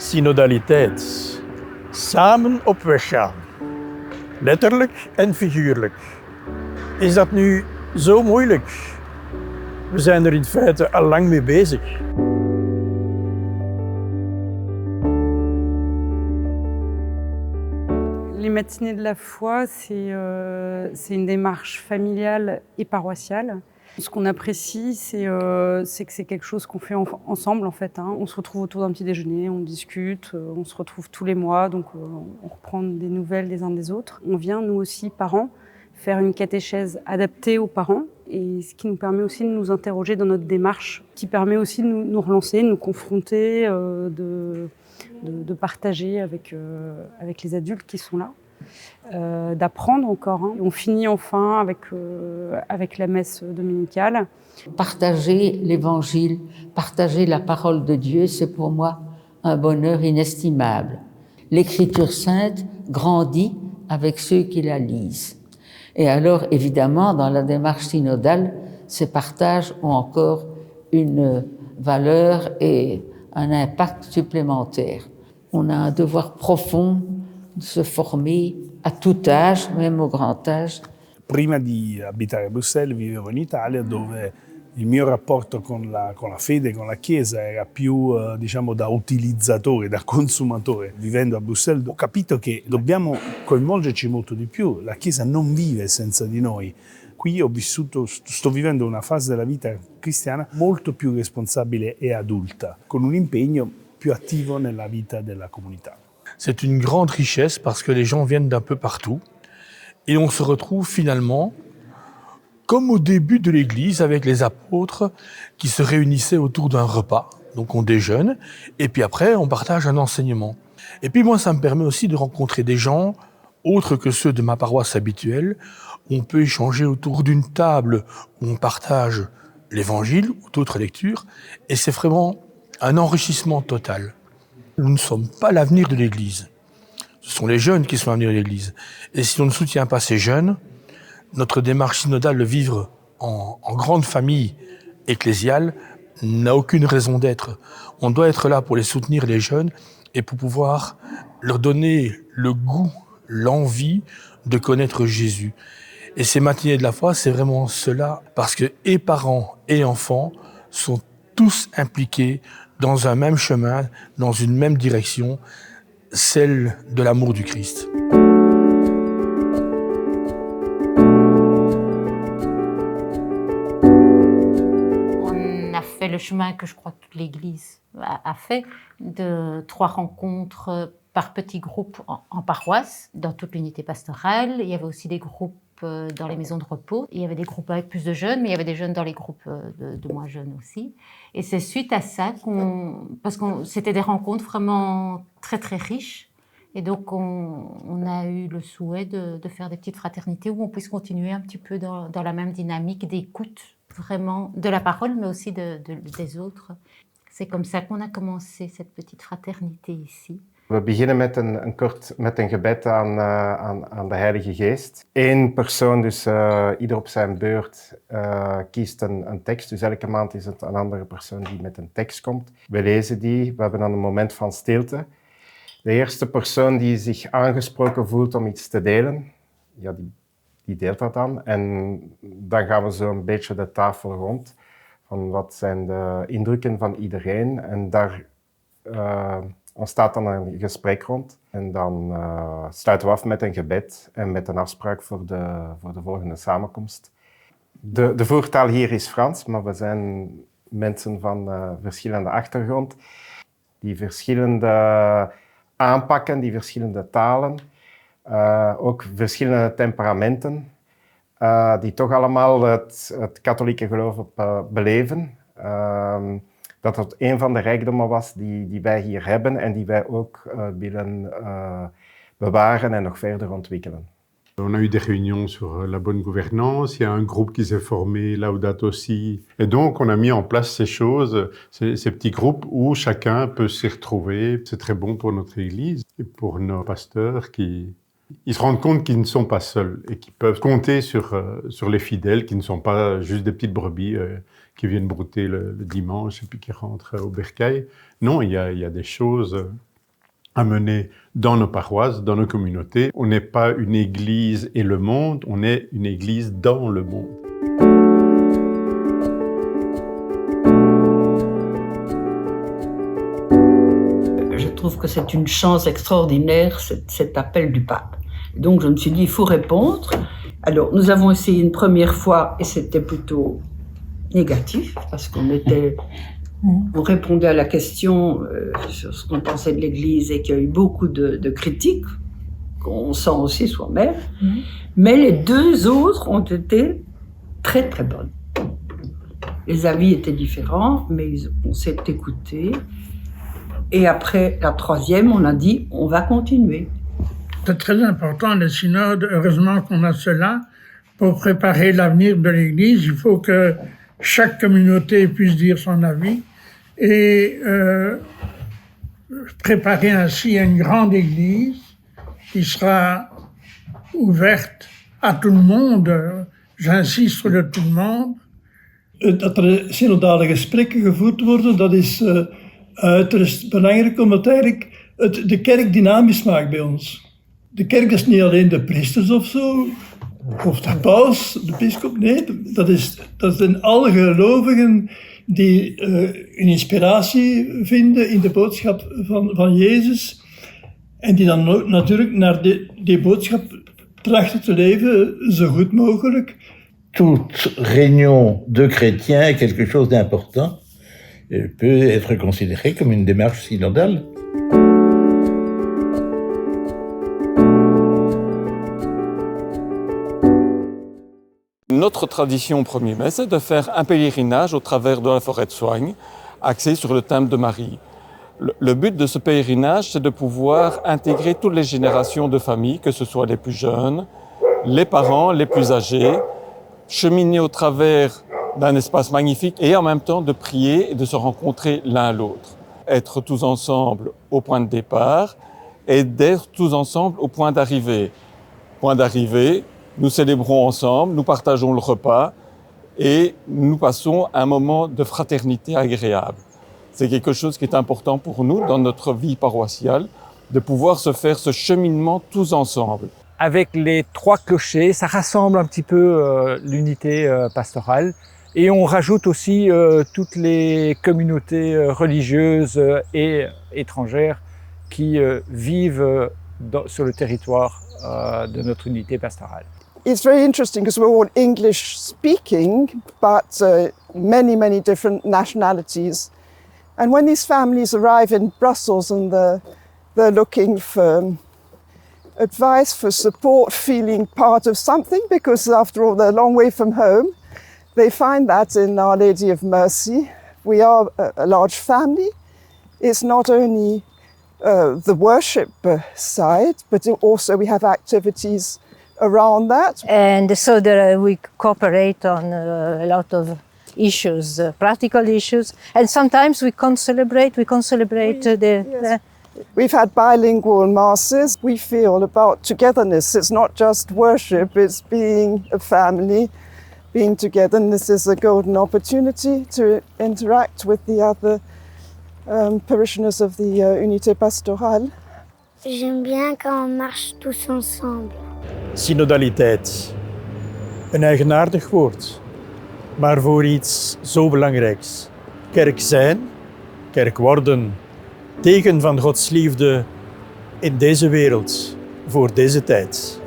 Synodaliteit. Samen op weg gaan. Letterlijk en figuurlijk. Is dat nu zo moeilijk? We zijn er in feite al lang mee bezig. Les matinées de la foi, c'est une démarche familiale et paroissiale. Ce qu'on apprécie, c'est que c'est quelque chose qu'on fait ensemble en fait. On se retrouve autour d'un petit déjeuner, on discute, on se retrouve tous les mois, donc on reprend des nouvelles des uns des autres. On vient, nous aussi, parents, faire une catéchèse adaptée aux parents, et ce qui nous permet aussi de nous interroger dans notre démarche, qui permet aussi de nous relancer, de nous confronter, de partager avec les adultes qui sont là. D'apprendre encore. On finit enfin avec la messe dominicale. Partager l'évangile, partager la parole de Dieu, c'est pour moi un bonheur inestimable. L'écriture sainte grandit avec ceux qui la lisent. Et alors, évidemment, dans la démarche synodale, ces partages ont encore une valeur et un impact supplémentaire. On a un devoir profond de se former a tout âge, même au grand âge. Prima di abitare a Bruxelles vivevo in Italia, dove il mio rapporto con la fede, con la Chiesa era più diciamo da utilizzatore, da consumatore. Vivendo a Bruxelles ho capito che dobbiamo coinvolgerci molto di più, la Chiesa non vive senza di noi. Qui sto vivendo una fase della vita cristiana molto più responsabile e adulta, con un impegno più attivo nella vita della comunità. C'est une grande richesse parce que les gens viennent d'un peu partout et on se retrouve finalement comme au début de l'Église avec les apôtres qui se réunissaient autour d'un repas. Donc on déjeune et puis après on partage un enseignement. Et puis moi ça me permet aussi de rencontrer des gens autres que ceux de ma paroisse habituelle. On peut échanger autour d'une table où on partage l'Évangile ou d'autres lectures et c'est vraiment un enrichissement total. Nous ne sommes pas l'avenir de l'Église. Ce sont les jeunes qui sont l'avenir de l'Église. Et si on ne soutient pas ces jeunes, notre démarche synodale de vivre en grande famille ecclésiale n'a aucune raison d'être. On doit être là pour les soutenir, les jeunes, et pour pouvoir leur donner le goût, l'envie de connaître Jésus. Et ces matinées de la foi, c'est vraiment cela, parce que et parents et enfants sont tous impliqués dans un même chemin, dans une même direction, celle de l'amour du Christ. On a fait le chemin que je crois que toute l'Église a fait, de 3 rencontres par petits groupes en paroisse, dans toute l'unité pastorale. Il y avait aussi des groupes dans les maisons de repos. Il y avait des groupes avec plus de jeunes, mais il y avait des jeunes dans les groupes de moins jeunes aussi. Et c'est suite à ça parce que c'était des rencontres vraiment très très riches. Et donc on a eu le souhait de faire des petites fraternités où on puisse continuer un petit peu dans la même dynamique d'écoute vraiment de la parole, mais aussi des autres. C'est comme ça qu'on a commencé cette petite fraternité ici. We beginnen met een gebed aan de Heilige Geest. Eén persoon, dus ieder op zijn beurt, kiest een tekst. Dus elke maand is het een andere persoon die met een tekst komt. We lezen die, we hebben dan een moment van stilte. De eerste persoon die zich aangesproken voelt om iets te delen, ja, die deelt dat dan. En dan gaan we zo een beetje de tafel rond. Van wat zijn de indrukken van iedereen. En daar ontstaat dan een gesprek rond. En dan sluiten we af met een gebed en met een afspraak voor de volgende samenkomst. De voertaal hier is Frans, maar we zijn mensen van verschillende achtergrond. Die verschillende aanpakken, die verschillende talen, ook verschillende temperamenten, die toch allemaal het katholieke geloof beleven. Dat het een van de rijkdommen was die wij hier hebben en die wij ook willen bewaren en nog verder ontwikkelen. On a eu des réunions sur la bonne gouvernance, il y a un groupe qui s'est formé, Laudato Si. Et donc, on a mis en place ces choses, ces petits groupes où chacun peut s'y retrouver. C'est très bon pour notre Église et pour nos pasteurs qui ils se rendent compte qu'ils ne sont pas seuls et qu'ils peuvent compter sur les fidèles, qui ne sont pas juste des petites brebis qui viennent brouter le dimanche et puis qui rentrent au bercail. Non, il y a des choses à mener dans nos paroisses, dans nos communautés. On n'est pas une église et le monde, on est une église dans le monde. Je trouve que c'est une chance extraordinaire, cet appel du pape. Donc je me suis dit, il faut répondre. Alors nous avons essayé une première fois et c'était plutôt négatif parce on répondait à la question sur ce qu'on pensait de l'Église et qu'il y a eu beaucoup de critiques qu'on sent aussi soi-même. Mais les deux autres ont été très très bonnes. Les avis étaient différents, mais on s'est écoutés. Et après la troisième, on a dit, on va continuer. C'est très important, le synode. Heureusement qu'on a cela. Pour préparer l'avenir de l'Église, il faut que chaque communauté puisse dire son avis et préparer ainsi une grande Église qui sera ouverte à tout le monde. J'insiste sur le tout le monde. Dat er synodale gesprekken gevoerd worden, dat is uiterst belangrijk, omdat eigenlijk de kerk dynamisch maakt bij ons. De kerk is niet alleen de priesters of zo, of de paus, de bisschop, nee, dat zijn alle gelovigen die een inspiratie vinden in de boodschap van Jezus en die dan ook natuurlijk naar die boodschap trachten te leven, zo goed mogelijk. Toute réunion de chrétiens est quelque chose d'important et peut être considérée comme une démarche synodale. Notre tradition au premier mai, c'est de faire un pèlerinage au travers de la forêt de Soignes, axé sur le thème de Marie. Le but de ce pèlerinage, c'est de pouvoir intégrer toutes les générations de familles, que ce soit les plus jeunes, les parents, les plus âgés, cheminer au travers d'un espace magnifique et en même temps de prier et de se rencontrer l'un à l'autre. Être tous ensemble au point de départ et d'être tous ensemble au point d'arrivée. Point d'arrivée, nous célébrons ensemble, nous partageons le repas et nous passons un moment de fraternité agréable. C'est quelque chose qui est important pour nous dans notre vie paroissiale, de pouvoir se faire ce cheminement tous ensemble. Avec les trois clochers, ça rassemble un petit peu l'unité pastorale et on rajoute aussi toutes les communautés religieuses et étrangères qui vivent sur le territoire de notre unité pastorale. It's very interesting because we're all English speaking, but many different nationalities. And when these families arrive in Brussels and they're looking for advice, for support, feeling part of something, because after all they're a long way from home, they find that in Our Lady of Mercy. We are a large family. It's not only the worship side, but also we have activities around that. And so we cooperate on a lot of issues, practical issues, and sometimes we concelebrate We've had bilingual masses. We feel about togetherness. It's not just worship, it's being a family, being together. And this is a golden opportunity to interact with the other parishioners of the Unité Pastorale. J'aime bien quand on marche tous ensemble. Synodaliteit. Een eigenaardig woord, maar voor iets zo belangrijks. Kerk zijn, kerk worden, teken van Gods liefde in deze wereld, voor deze tijd.